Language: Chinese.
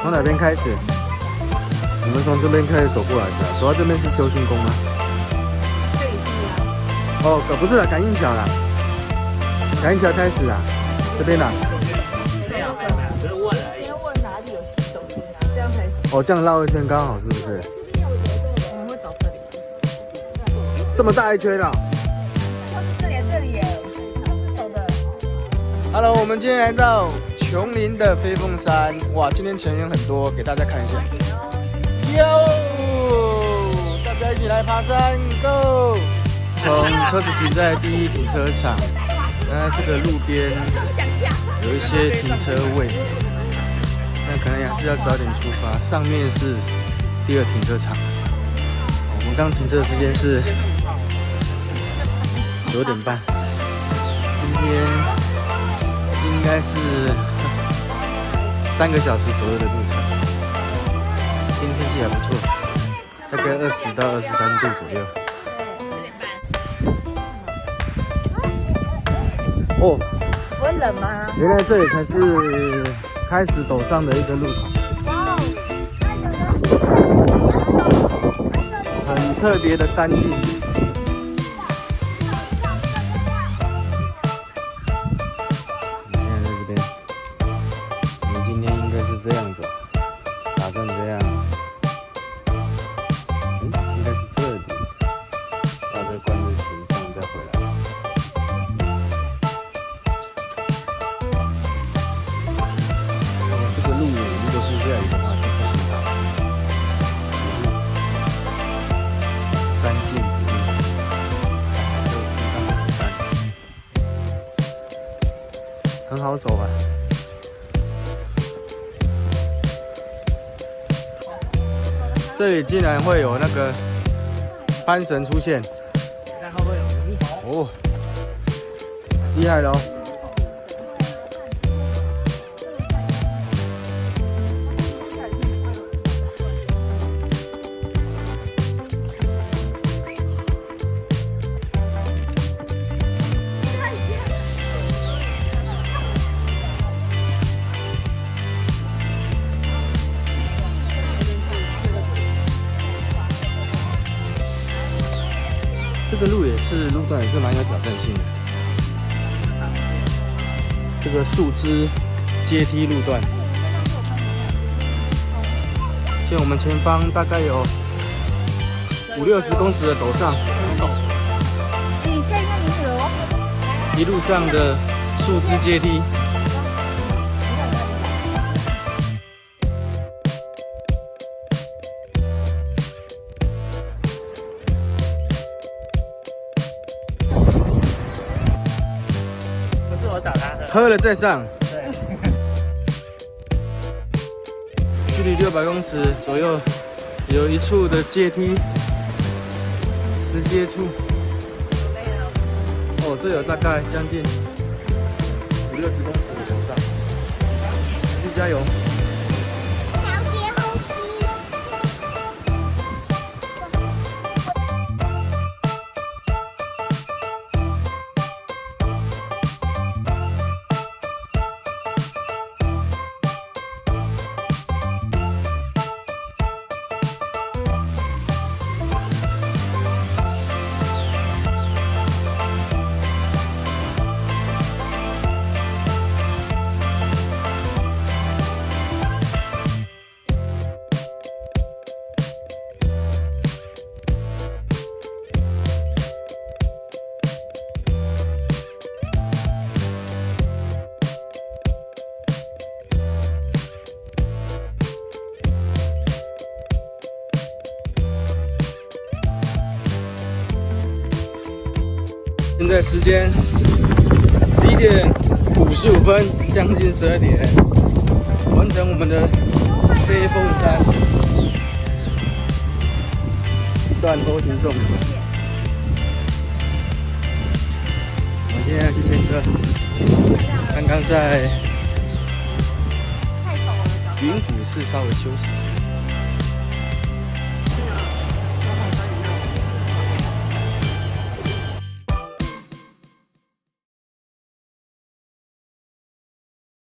从哪边开始？我们从这边开始走过来的，走到这边是修信宫吗？这里是啊。哦，不是啦，感应桥啦，感应桥开始啦，这边啦。没有，只是问而已。要问哪里有手机啊？这样才。哦，这样绕一圈刚好是不是？我们会走这里。这么大一圈啊！这里耶，走的。Hello， 我们今天来到琼林的飞凤山，哇，今天成员很多，给大家看一下。哟，大家一起来爬山 ，Go！ 从车子停在第一停车场，那这个路边有一些停车位，那可能也是要早点出发。上面是第二停车场，我们刚停车的时间是9点半，今天应该是3个小时左右的路程。今天天气还不错，大概20到23度左右。哦，不会冷吗？原来这里才是开始陡上的一个路口，很特别的山径。现在在这边，我们今天应该是这样走，打算这样。应该是这里，到这灌入群上再回来。这个路如果是下雨的话，就不行了。山径不利，很好走吧？这里竟然会有那个攀绳出现，然后会有哦，厉害了哦！这个路段也是蛮有挑战性的。这个树枝阶梯路段，见我们前方大概有50-60公尺的陡上，你现在你有？一路上的树枝阶梯。喝了再上，对，距离600公尺左右有一处的阶梯，石阶处。哦，这有大概将近50-60公尺的陡上，继续加油！现在时间11点55分，将近12点，完成我们的飞凤山断头行送。我现在要去牵车，刚刚在云谷寺稍微休息。